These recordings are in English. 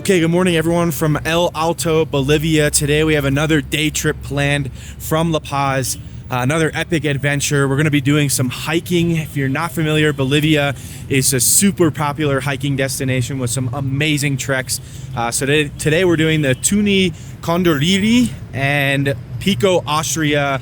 Okay, good morning everyone from El Alto, Bolivia. Today we have another day trip planned from La Paz, another epic adventure. We're going to be doing some hiking. If you're not familiar, Bolivia is a super popular hiking destination with some amazing treks. So today we're doing the Tuni Condoriri and Pico Austria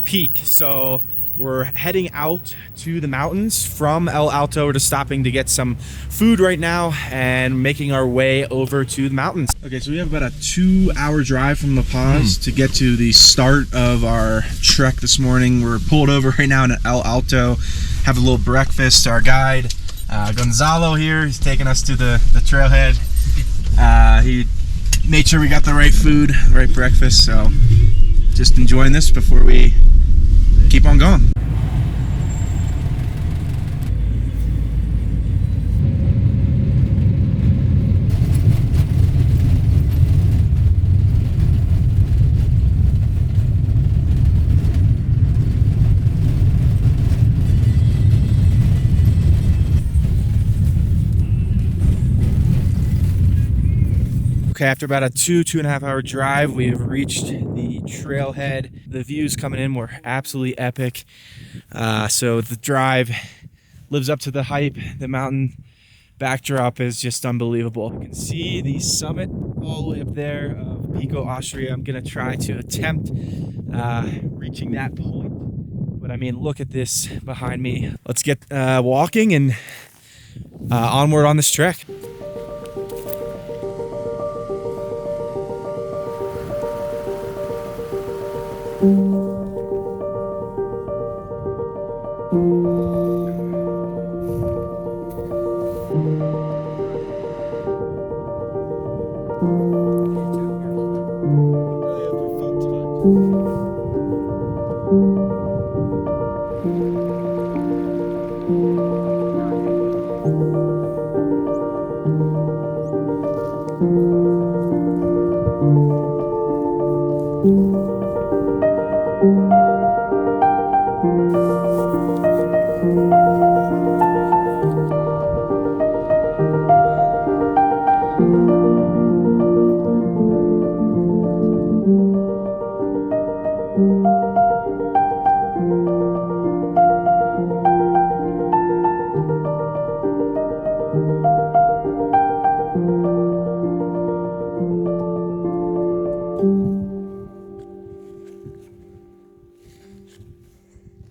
peak. So we're heading out to the mountains from El Alto. We're just stopping to get some food right now and making our way over to the mountains. Okay, so we have about a 2-hour drive from La Paz to get to the start of our trek this morning. We're pulled over right now in El Alto, have a little breakfast. Our guide, Gonzalo here, he's taking us to the trailhead. He made sure we got the right food, the right breakfast, so just enjoying this before we keep on going. Okay, after about a 2.5 hour drive, we have reached the trailhead. The views coming in were absolutely epic. So the drive lives up to the hype. The mountain backdrop is just unbelievable. You can see the summit all the way up there of Pico Austria. I'm gonna try to attempt reaching that point. But I mean, look at this behind me. Let's get walking and onward on this trek.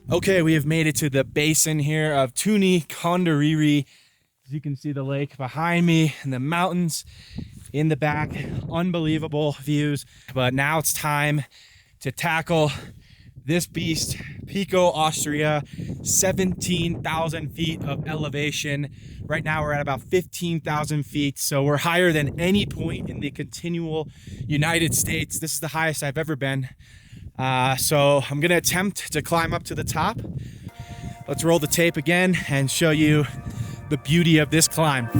Okay, we have made it to the basin here of Tuni Condoriri. As you can see the lake behind me and the mountains in the back. Unbelievable views. But now it's time to tackle this beast, Pico Austria, 17,000 feet of elevation. Right now we're at about 15,000 feet, so we're higher than any point in the continual United States. This is the highest I've ever been. So I'm gonna attempt to climb up to the top. Let's roll the tape again and show you the beauty of this climb.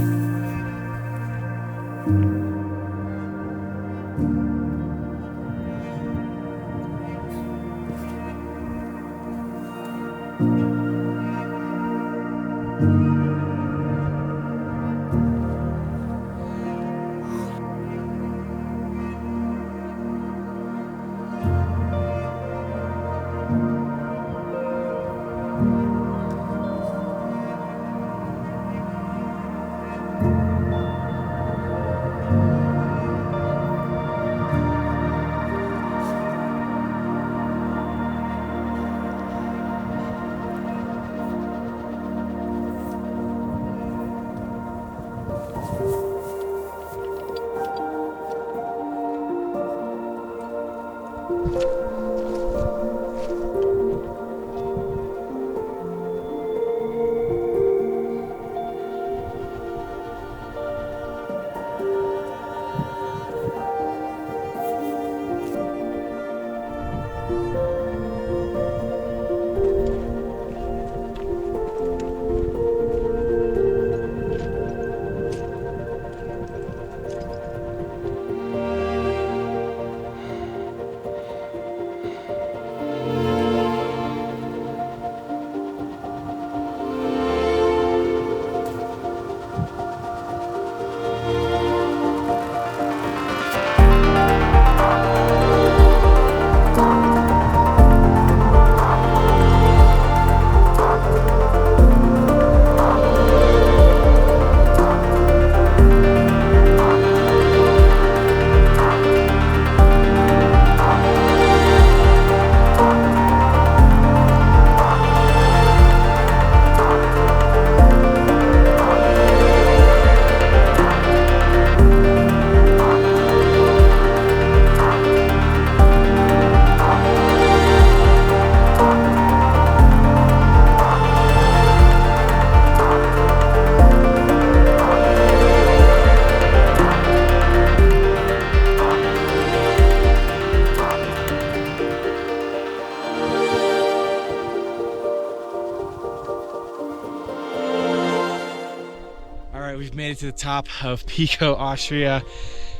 made it to the top of Pico Austria,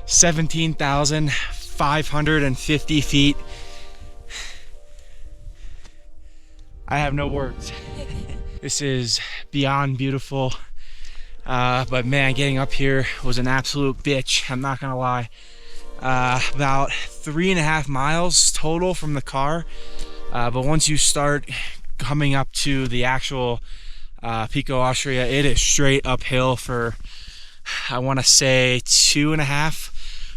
17,550 feet. I have no words. This is beyond beautiful. But man, getting up here was an absolute bitch. I'm not gonna lie. About 3.5 miles total from the car. But once you start coming up to the actual Pico Austria, it is straight uphill for, I want to say, 2.5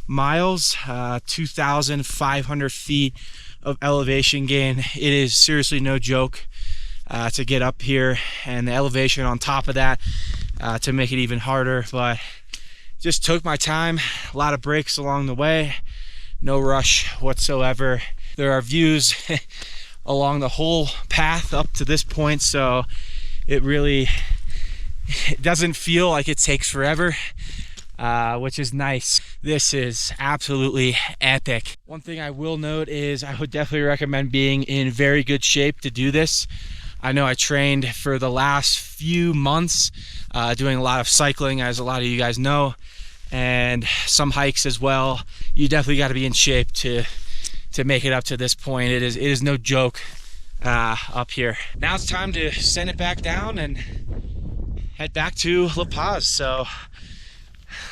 miles, 2,500 feet of elevation gain. It is seriously no joke to get up here, and the elevation on top of that to make it even harder. But just took my time, a lot of breaks along the way, no rush whatsoever. There are views along the whole path up to this point, so it doesn't feel like it takes forever, which is nice. This is absolutely epic. One thing I will note is I would definitely recommend being in very good shape to do this. I know I trained for the last few months, doing a lot of cycling, as a lot of you guys know, and some hikes as well. You definitely got to be in shape to make it up to this point. It is no joke up here. Now it's time to send it back down and head back to La Paz. So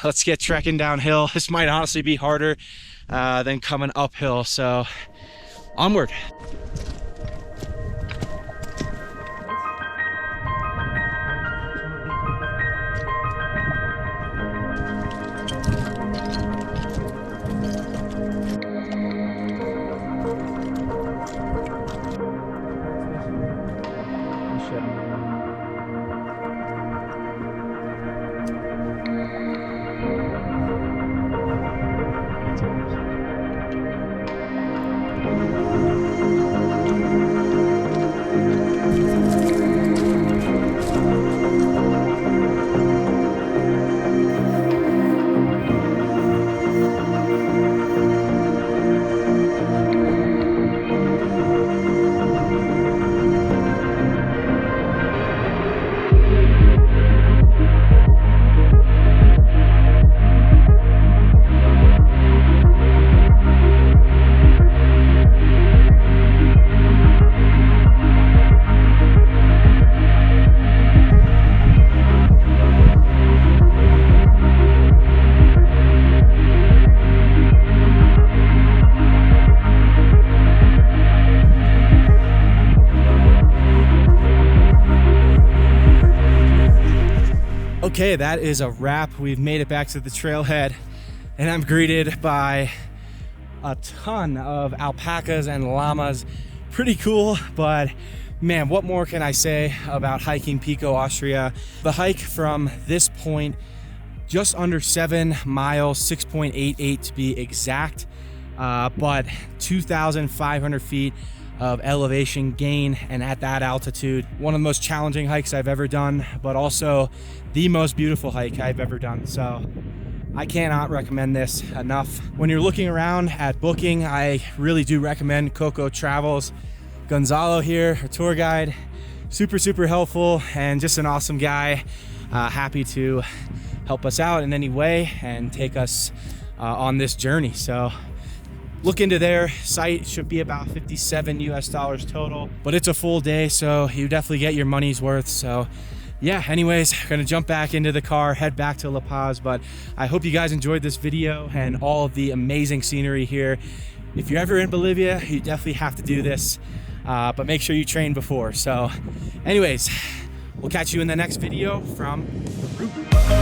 let's get trekking downhill. This might honestly be harder than coming uphill, so onward. Okay, that is a wrap. We've made it back to the trailhead, and I'm greeted by a ton of alpacas and llamas. Pretty cool, but man, what more can I say about hiking Pico Austria? The hike from this point, just under 7 miles, 6.88 to be exact, but 2,500 feet of elevation gain, and at that altitude, one of the most challenging hikes I've ever done, but also the most beautiful hike I've ever done. So I cannot recommend this enough. When you're looking around at booking, I really do recommend Coco Travels. Gonzalo here, our tour guide, super helpful and just an awesome guy. Happy to help us out in any way and take us on this journey. So look into their site. It should be about $57 US total, but it's a full day, so you definitely get your money's worth. So yeah, anyways, gonna jump back into the car, head back to La Paz, but I hope you guys enjoyed this video and all of the amazing scenery here. If you're ever in Bolivia, you definitely have to do this, but make sure you train before. So anyways, we'll catch you in the next video from the route.